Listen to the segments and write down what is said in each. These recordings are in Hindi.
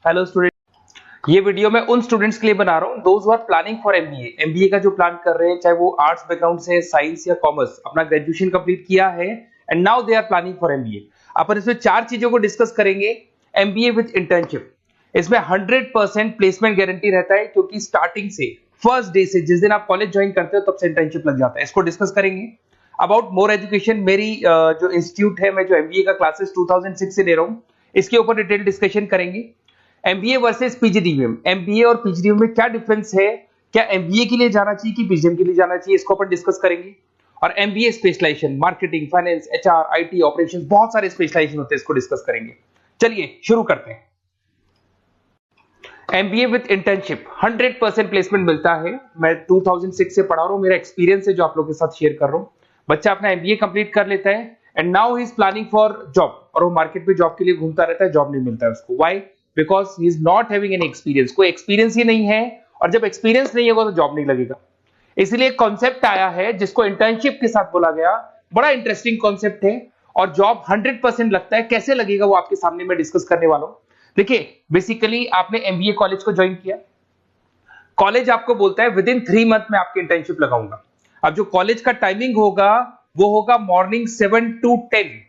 Hello student. ये वीडियो मैं उन स्टूडेंट्स के लिए बना रहा हूँ those who are planning for MBA. MBA का जो प्लान कर रहे हैं, चाहे वो आर्ट्स बैकग्राउंड से, साइंस या कॉमर्स, अपना ग्रेजुएशन कंप्लीट किया है and now they are planning for MBA. अपन इसमें 4 चीजों को डिस्कस करेंगे। एमबीए विद इंटर्नशिप, इसमें 100% प्लेसमेंट गारंटी रहता है, क्योंकि स्टार्टिंग से फर्स्ट डे से जिस दिन आप कॉलेज ज्वाइन करते हो तब से इंटर्नशिप लग जाता है। इसको डिस्कस करेंगे। अबाउट मोर एजुकेशन, मेरी जो इंस्टीट्यूट है, मैं जो एमबीए का क्लासेस 2006 से ले रहा हूँ, इसके ऊपर डिटेल डिस्कशन करेंगे। एमबीए वर्सेस पीजीडीएम, एमबीए और पीजीडीएम में क्या डिफरेंस है, क्या एमबीए के लिए जाना चाहिए कि पीजीडीएम के लिए जाना चाहिए, इसको अपन डिस्कस करेंगे। और MBA specialisation, marketing, finance, HR, IT, operations, बहुत सारे स्पेशलाइजेशन होते हैं, इसको डिस्कस करेंगे। चलिए शुरू करते हैं। एमबीए विद इंटर्नशिप 100% प्लेसमेंट मिलता है। मैं 2006 से पढ़ा रहा हूं, मेरा एक्सपीरियंस है जो आप लोगों के साथ शेयर कर रहा हूं। बच्चा अपना एमबीए कंप्लीट कर लेता है and now he is planning for job, और वो मार्केट में जॉब के लिए घूमता रहता है, जॉब नहीं मिलता है उसको। Why? Because he is not having any experience. कोई एक्सपीरियंस ही नहीं है, और जब एक्सपीरियंस नहीं होगा तो जॉब नहीं लगेगा। इसलिए कॉन्सेप्ट आया है जिसको इंटर्नशिप के साथ बोला गया। बड़ा इंटरेस्टिंग कॉन्सेप्ट है, और जॉब 100% लगता है। कैसे लगेगा वो आपके सामने मैं डिस्कस करने वाला हूं। देखिए, बेसिकली आपने एमबीए कॉलेज को ज्वाइन किया, कॉलेज आपको बोलता है विद इन 3 मंथ में आपकी इंटर्नशिप लगाऊंगा। अब जो कॉलेज का टाइमिंग होगा वो होगा मॉर्निंग 7 to 10,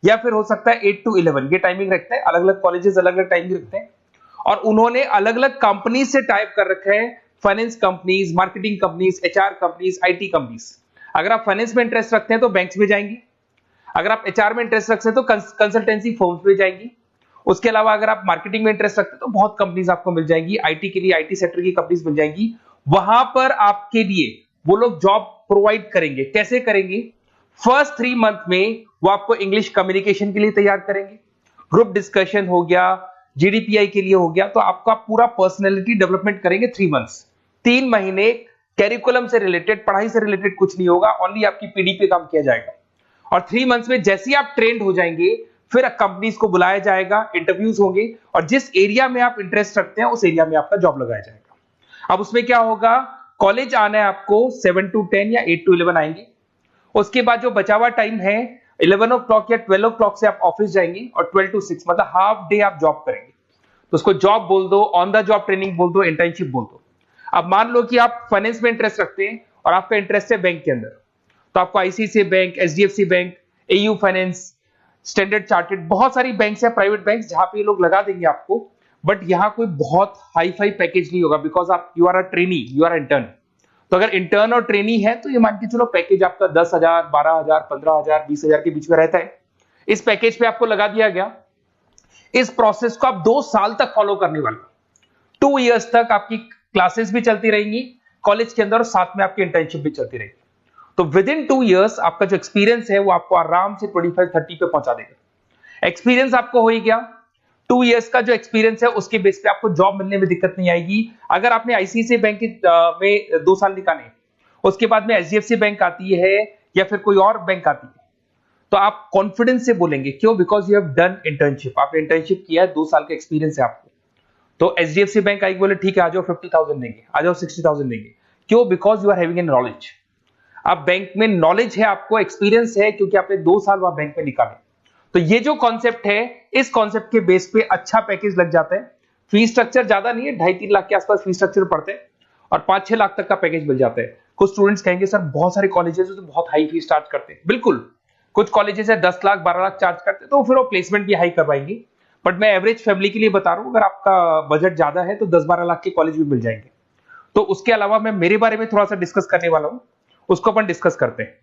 या फिर हो सकता है 8 to 11। ये टाइमिंग रखते हैं, अलग अलग कॉलेजेस अलग अलग टाइमिंग रखते हैं। और उन्होंने अलग अलग कंपनी से टाइप कर रखा है, finance companies, marketing companies, HR companies, IT companies. अगर आप फाइनेंस में इंटरेस्ट रखते हैं तो बैंक्स में जाएंगी, अगर आप एचआर में इंटरेस्ट रखते हैं तो कंसल्टेंसी फर्म्स में जाएंगी। उसके अलावा अगर आप मार्केटिंग में इंटरेस्ट रखते हैं तो बहुत कंपनीज आपको मिल जाएंगी, आईटी के लिए आईटी सेक्टर की कंपनीज मिल जाएंगी। वहां पर आपके लिए वो लोग जॉब प्रोवाइड करेंगे। कैसे करेंगे? फर्स्ट 3 मंथ में वो आपको इंग्लिश कम्युनिकेशन के लिए तैयार करेंगे, ग्रुप डिस्कशन हो गया, जीडीपीआई के लिए हो गया, तो आपका पूरा पर्सनैलिटी डेवलपमेंट करेंगे 3 मंथ्स। 3 महीने कैरिकुलम से रिलेटेड, पढ़ाई से रिलेटेड कुछ नहीं होगा, ओनली आपकी पीडी पे काम किया जाएगा। और 3 मंथ्स में जैसे ही आप ट्रेंड हो जाएंगे, फिर कंपनीज को बुलाया जाएगा, इंटरव्यूज होंगे, और जिस एरिया में आप इंटरेस्ट रखते हैं उस एरिया में आपका जॉब लगाया जाएगा। अब उसमें क्या होगा, कॉलेज आना है आपको 7 to 10 या 8 to 11 आएंगे। उसके बाद जो बचा हुआ टाइम है 11 o'clock या 12 o'clock से आप ऑफिस जाएंगे, और 12 to 6 मतलब हाफ डे आप जॉब करेंगे। तो उसको जॉब बोल दो, ऑन द जॉब ट्रेनिंग बोल दो, इंटर्नशिप बोल दो। अब मान लो कि आप फाइनेंस में इंटरेस्ट रखते हैं और आपका इंटरेस्ट है बैंक के अंदर, तो आपको ICICI bank, HDFC bank, AU finance, standard chartered, बहुत सारी बैंक्स है, प्राइवेट बैंक्स, जहां पे ये लोग लगा देंगे आपको। बट यहाँ कोई बहुत हाई फाई पैकेज नहीं होगा, बिकॉज आप you are a trainee, you are intern. तो अगर इंटर्न और ट्रेनी है तो ये मान के चलो पैकेज आपका 10,000, 12,000, 15,000, 20,000 के बीच में रहता है। इस पैकेज पे आपको लगा दिया गया। इस प्रोसेस को आप 2 साल तक फॉलो करने वाले, 2 इयर्स तक आपकी क्लासेस भी चलती रहेंगी कॉलेज के अंदर, और साथ में आपकी इंटर्नशिप भी चलती रहेगी। तो विद इन 2 इयर्स आपका जो एक्सपीरियंस है वो आपको आराम से 25-30 पे पहुंचा देगा। एक्सपीरियंस आपको हो ही गया। 2 इयर्स का जो एक्सपीरियंस है उसके बेस पे आपको जॉब मिलने में दिक्कत नहीं आएगी। अगर आपने आईसीआईसीआई बैंक में 2 साल निकाले, उसके बाद में एचडीएफसी बैंक आती है या फिर कोई और बैंक आती है, तो आप कॉन्फिडेंस से बोलेंगे। क्यों? Because you have done internship, आपने इंटर्नशिप किया है, 2 साल का एक्सपीरियंस है आपको। तो एचडीएफसी बैंक आई बोले ठीक है, आ जाओ 50,000 देंगे, आ जाओ 60,000 देंगे। क्यों? Because you are having an knowledge. आप बैंक में नॉलेज है, आपको एक्सपीरियंस है, क्योंकि आपने 2 साल वहां बैंक में निकाले। तो ये जो कॉन्सेप्ट है, इस कॉन्सेप्ट के बेस पे अच्छा पैकेज लग जाता है। फीस स्ट्रक्चर ज्यादा नहीं है, 2.5-3 लाख के आसपास फीस स्ट्रक्चर पड़ते हैं, और 5-6 लाख तक का पैकेज मिल जाता है। कुछ स्टूडेंट्स कहेंगे सर बहुत सारे कॉलेजेस तो बहुत हाई फीस चार्ज करते हैं। बिल्कुल, कुछ कॉलेजेस है 10 लाख 12 लाख चार्ज करते हैं, तो फिर वो प्लेसमेंट भी हाई करवाएंगे। बट मैं एवरेज फैमिली के लिए बता रहा हूं, अगर आपका बजट ज्यादा है तो 10-12 लाख के कॉलेज भी मिल जाएंगे। तो उसके अलावा मैं मेरे बारे में थोड़ा सा डिस्कस करने वाला हूं, उसको अपन डिस्कस करते हैं।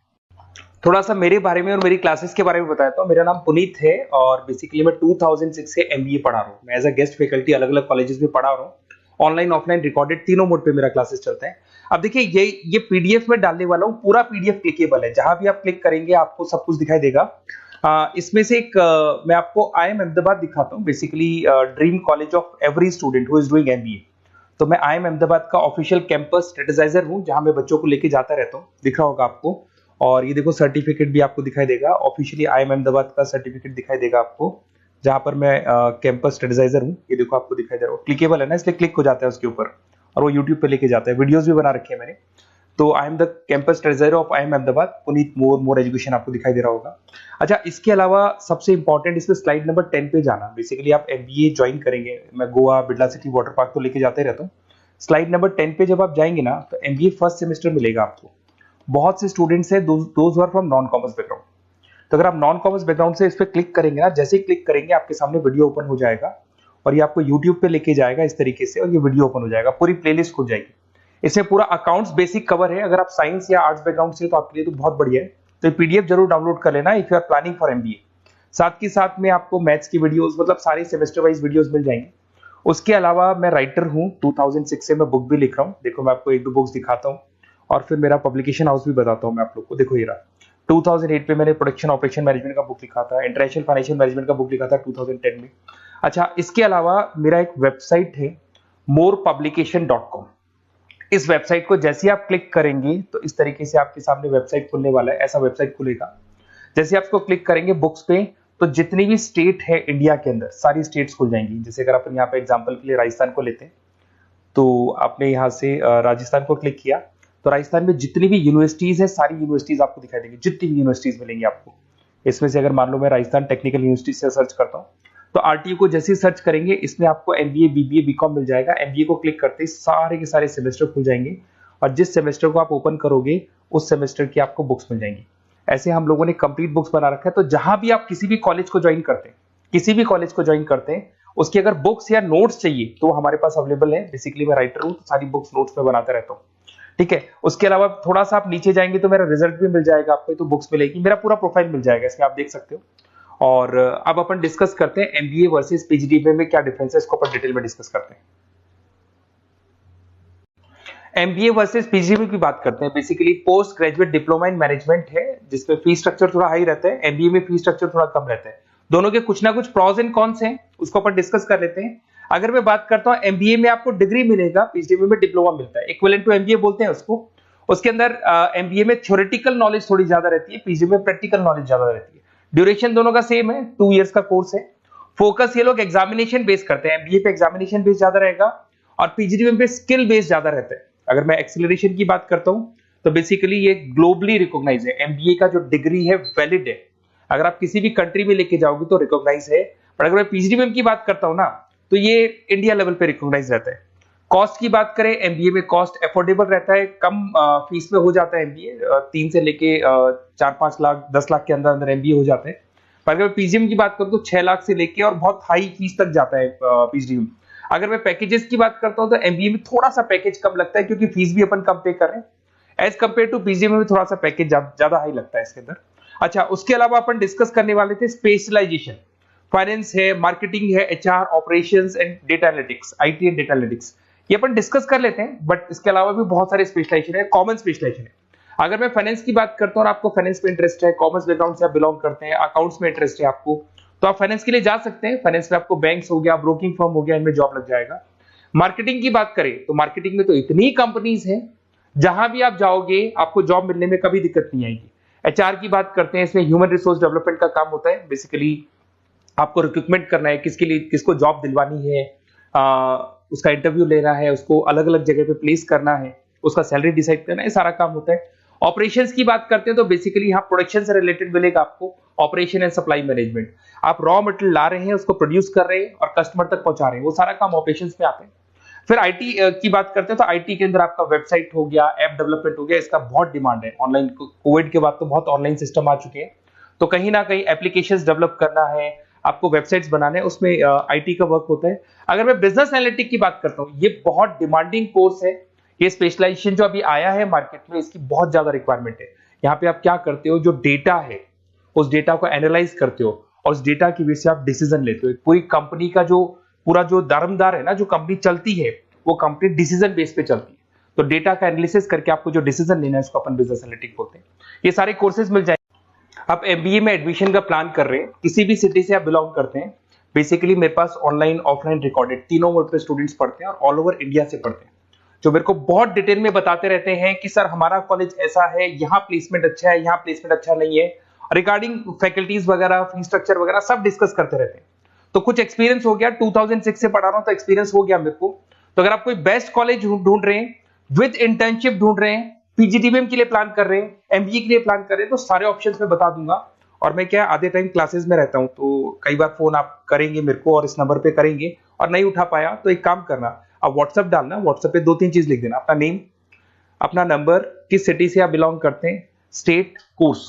थोड़ा सा मेरे बारे में और मेरी क्लासेस के बारे में बताया। तो मेरा नाम पुनीत है, और बेसिकली मैं 2006 से एमबीए पढ़ा रहा हूँ। मैं एज अ गेस्ट फैकल्टी अलग अलग कॉलेजेस में पढ़ा रहा हूँ। ऑनलाइन, ऑफलाइन, रिकॉर्डेड, तीनों मोड पे मेरा क्लासेस चलता है। अब देखिए, ये पीडीएफ में डालने वाला हूँ, पूरा पीडीएफ क्लिकेबल है, जहां भी आप क्लिक करेंगे आपको सब कुछ दिखाई देगा। इसमें से एक मैं आपको आईएम अहमदाबाद दिखाता हूँ, basically dream college of every student who is doing MBA. तो मैं आईएम अहमदाबाद का ऑफिशियल कैंपस स्ट्रेटेजाइजर हूँ, जहां मैं बच्चों को लेके जाता रहता हूँ, दिख रहा होगा आपको। और ये देखो सर्टिफिकेट भी आपको दिखाई देगा, ऑफिशियली आईएम अहमदाबाद का सर्टिफिकेट दिखाई देगा आपको, जहां पर मैं कैंपस स्ट्रेटेजाइजर हूँ। ये देखो आपको दिखाई दे रहा है, क्लिकेबल है ना, इसलिए क्लिक हो जाता है उसके ऊपर, और वो यूट्यूब पे लेके जाता है। वीडियोस भी बना रखे हैं मैंने। तो I am the campus treasurer of IIM Ahmedabad, Puneet more education आपको दिखाई दे रहा होगा। अच्छा, इसके अलावा सबसे इंपॉर्टेंट इसमें स्लाइड नंबर 10 पे जाना। बेसिकली आप MBA ज्वाइन करेंगे, मैं Goa, Birla city, water park तो लेके जाते रहता हूँ। स्लाइड नंबर 10 पे जब आप जाएंगे ना, तो MBA फर्स्ट सेमेस्टर मिलेगा आपको। बहुत से स्टूडेंट्स हैं those are from non commerce background. तो अगर आप नॉन कॉमर्स बैकग्राउंड से इस पर क्लिक करेंगे ना, जैसे ही क्लिक करेंगे आपके सामने वीडियो ओपन हो जाएगा और ये आपको यूट्यूब पे लेके जाएगा इस तरीके से, और ये वीडियो ओपन हो जाएगा, पूरी प्लेलिस्ट खुल जाएगी। इसमें पूरा अकाउंट्स बेसिक कवर है। अगर आप साइंस या आर्ट्स बैकग्राउंड से तो आपके लिए तो बहुत बढ़िया है। तो ये PDF जरूर डाउनलोड कर लेना if you are planning for MBA। साथ के साथ में आपको मैथ्स की वीडियोस, मतलब सारे सेमेस्टर वाइज वीडियोस मिल जाएंगे। उसके अलावा मैं राइटर हूँ, 2006 से मैं बुक भी लिख रहा हूँ। देखो मैं आपको एक दो बुक्स दिखाता हूँ और फिर मेरा पब्लिकेशन हाउस भी बताता हूँ मैं आप लोग को। देखो ये रहा, 2008 में मैंने प्रोडक्शन ऑपरेशन मैनेजमेंट का बुक लिखा था, इंटरनेशनल फाइनेंशियल मैनेजमेंट का बुक लिखा था 2010 में। अच्छा, इसके अलावा मेरा एक वेबसाइट है morepublication.com। इस वेबसाइट को जैसे आप क्लिक करेंगे तो इस तरीके से आपके सामने वेबसाइट खुलने वाला है, ऐसा वेबसाइट खुलेगा। जैसे आप इसको क्लिक करेंगे बुक्स पे, तो जितनी भी स्टेट है इंडिया के अंदर सारी स्टेट्स खुल जाएंगी। जैसे अगर अपन यहाँ पे एग्जांपल के लिए राजस्थान को लेते हैं, तो आपने यहाँ से राजस्थान को क्लिक किया तो राजस्थान में जितनी भी यूनिवर्सिटीज है सारी यूनिवर्सिटीज आपको दिखाई देंगी, जितनी भी यूनिवर्सिटीज मिलेंगी आपको। इसमें से अगर मान लो मैं राजस्थान टेक्निकल यूनिवर्सिटी से सर्च करता हूँ, तो RTU को जैसे ही सर्च करेंगे इसमें आपको MBA, BBA, BCom मिल जाएगा। MBA को क्लिक करते ही सारे के सारे सेमेस्टर खुल जाएंगे और जिस सेमेस्टर को आप ओपन करोगे उस सेमेस्टर की आपको बुक्स मिल जाएंगी। ऐसे हम लोगों ने कंप्लीट बुक्स बना रखा है। तो जहां भी आप किसी भी कॉलेज को ज्वाइन करते हैं, किसी भी कॉलेज को ज्वाइन करते हैं, उसकी अगर बुक्स या नोट्स चाहिए तो हमारे पास अवेलेबल है। बेसिकली मैं राइटर हूँ तो सारी बुक्स नोट्स में बनाता रहता हूँ, ठीक है। उसके अलावा थोड़ा सा आप नीचे जाएंगे तो मेरा रिजल्ट भी मिल जाएगा आपको, तो बुक्स मिलेगी, मेरा पूरा प्रोफाइल मिल जाएगा, इसमें आप देख सकते हो। और अब अपन डिस्कस करते हैं MBA वर्सेस PGDM में क्या डिफरेंस है, इसको अपन डिटेल में डिस्कस करते हैं। MBA वर्सेस PGDM की बात करते हैं। Basically post graduate diploma in management है, जिसमें फीस स्ट्रक्चर थोड़ा हाई रहता है। MBA में फीस स्ट्रक्चर थोड़ा कम रहता है। दोनों के कुछ ना कुछ प्रॉज एंड कॉन्स हैं, उसको अपन डिस्कस कर लेते हैं। अगर मैं बात करता हूं MBA में आपको डिग्री मिलेगा, PGDM में डिप्लोमा मिलता है, इक्विवेलेंट टू MBA बोलते हैं उसको। उसके अंदर MBA में थ्योरेटिकल नॉलेज थोड़ी ज्यादा रहती है, PGDM में प्रैक्टिकल नॉलेज ज्यादा रहती है। ड्यूरेशन दोनों का सेम है, 2 इयर्स का कोर्स है। फोकस ये लोग एग्जामिनेशन बेस करते हैं, MBA पे एग्जामिनेशन बेस ज्यादा रहेगा और PGDM पे स्किल बेस ज्यादा रहता है। अगर मैं एक्सेलरेशन की बात करता हूं तो बेसिकली ये ग्लोबली रिकॉग्नाइज है। MBA का जो डिग्री है वैलिड है, अगर आप किसी भी कंट्री में लेके जाओगे तो रिकॉग्नाइज है। पर अगर मैं PGDM की बात करता हूं ना, तो ये इंडिया लेवल पे रिकॉग्नाइज रहता है। कॉस्ट की बात करें, MBA में कॉस्ट अफोर्डेबल रहता है, कम फीस में हो जाता है MBA, 3 से लेके 4-5 लाख 10 लाख के अंदर अंदर MBA हो जाते हैं। पर अगर मैं PGDM की बात करूं तो 6 लाख से लेके और बहुत हाई फीस तक जाता है PGDM। अगर मैं पैकेजेस की बात करता हूं तो MBA में थोड़ा सा पैकेज कम लगता है, क्योंकि फीस भी अपन कम पे कर रहे हैं। एज कंपेयर टू PGDM में थोड़ा सा पैकेज ज्यादा हाई लगता है इसके अंदर। अच्छा, उसके अलावा अपन डिस्कस करने वाले थे स्पेशलाइजेशन। फाइनेंस है, मार्केटिंग है, HR, operations and data analytics, IT and data analytics, ये अपन डिस्कस कर लेते हैं। बट इसके अलावा भी बहुत सारे स्पेशलाइजेशन है, कॉमन स्पेशलाइजेशन है। अगर मैं फाइनेंस की बात करता हूं और आपको फाइनेंस में इंटरेस्ट है, कॉमर्स बैकग्राउंड से आप बिलोंग करते हैं, अकाउंट्स में इंटरेस्ट है आपको, तो आप फाइनेंस के लिए जा सकते हैं। फाइनेंस में आपको बैंक्स हो गया, ब्रोकिंग फर्म हो गया, इनमें जॉब लग जाएगा। मार्केटिंग की बात करें तो मार्केटिंग में तो इतनी कंपनीज हैं, जहां भी आप जाओगे आपको जॉब मिलने में कभी दिक्कत नहीं आएगी। HR की बात करते हैं, इसमें ह्यूमन रिसोर्स डेवलपमेंट का काम होता है। बेसिकली आपको रिक्रूटमेंट करना है, किसके लिए किसको जॉब दिलवानी है, उसका इंटरव्यू लेना है, उसको अलग अलग जगह पे प्लेस करना है, उसका सैलरी डिसाइड करना है, सारा काम होता है। ऑपरेशंस की बात करते हैं तो बेसिकली यहाँ प्रोडक्शन से रिलेटेड मिलेगा आपको, ऑपरेशन एंड सप्लाई मैनेजमेंट। आप रॉ मटेरियल ला रहे हैं, उसको प्रोड्यूस कर रहे हैं और कस्टमर तक पहुंचा रहे हैं, वो सारा काम ऑपरेशंस में आते हैं। फिर IT की बात करते हैं तो IT के अंदर आपका वेबसाइट हो गया, ऐप डेवलपमेंट हो गया, इसका बहुत डिमांड है। ऑनलाइन कोविड के बाद तो बहुत ऑनलाइन सिस्टम आ चुके हैं, तो कहीं ना कहीं एप्लीकेशंस डेवलप करना है, आपको वेबसाइट्स बनाने हैं, उसमें IT का वर्क होता है। अगर मैं बिजनेस एनालिटिक की बात करता हूँ, ये बहुत डिमांडिंग कोर्स है। ये स्पेशलाइजेशन जो अभी आया है मार्केट में, इसकी बहुत ज्यादा रिक्वायरमेंट है। यहाँ पे आप क्या करते हो, जो डेटा है उस डेटा को एनालाइज करते हो और उस डेटा की वजह से आप डिसीजन लेते हो। पूरी कंपनी का जो पूरा जो दारोमदार है ना, जो कंपनी चलती है वो कंपनी डिसीजन बेस पे चलती है। तो डेटा का एनालिसिस करके आपको जो डिसीजन लेना है उसको अपन बिजनेस एनालिटिक बोलते हैं। ये सारे कोर्सेज मिल जाएंगे। आप MBA में एडमिशन का प्लान कर रहे हैं, किसी भी सिटी से आप बिलोंग करते हैं, बेसिकली मेरे पास ऑनलाइन ऑफलाइन रिकॉर्डेड तीनों मोड पे स्टूडेंट्स पढ़ते हैं और ऑल ओवर इंडिया से पढ़ते हैं, जो मेरे को बहुत डिटेल में बताते रहते हैं कि सर हमारा कॉलेज ऐसा है, यहाँ प्लेसमेंट अच्छा है, यहाँ प्लेसमेंट अच्छा नहीं है, रिगार्डिंग फैकल्टीज वगैरह, फी स्ट्रक्चर वगैरह सब डिस्कस करते रहते हैं। तो कुछ एक्सपीरियंस हो गया, 2006 से पढ़ा रहा हूं तो एक्सपीरियंस हो गया मेरे को। तो अगर आप कोई बेस्ट कॉलेज ढूंढ रहे हैं, विद इंटर्नशिप ढूंढ रहे हैं, पीजीडीबीएम के लिए प्लान कर रहे हैं, एमबीए के लिए प्लान कर रहे हैं, तो सारे ऑप्शंस मैं बता दूंगा। और मैं क्या आधे टाइम क्लासेस में रहता हूं, तो कई बार फोन आप करेंगे मेरे को और इस नंबर पे करेंगे और नहीं उठा पाया तो एक काम करना, आप व्हाट्सएप डालना, व्हाट्सएप पे 2-3 चीज लिख देना, अपना नेम, अपना नंबर, किस सिटी से आप बिलोंग करते हैं, स्टेट, कोर्स,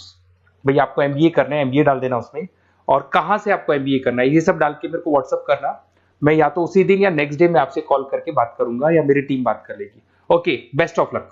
भाई आपको एमबीए करना है एमबीए डाल देना उसमें, और कहां से आपको एमबीए करना है, ये सब डाल के मेरे को व्हाट्सएप करना। मैं या तो उसी दिन या नेक्स्ट डे में आपसे कॉल करके बात करूंगा या मेरी टीम बात कर लेगी। Okay, best of luck.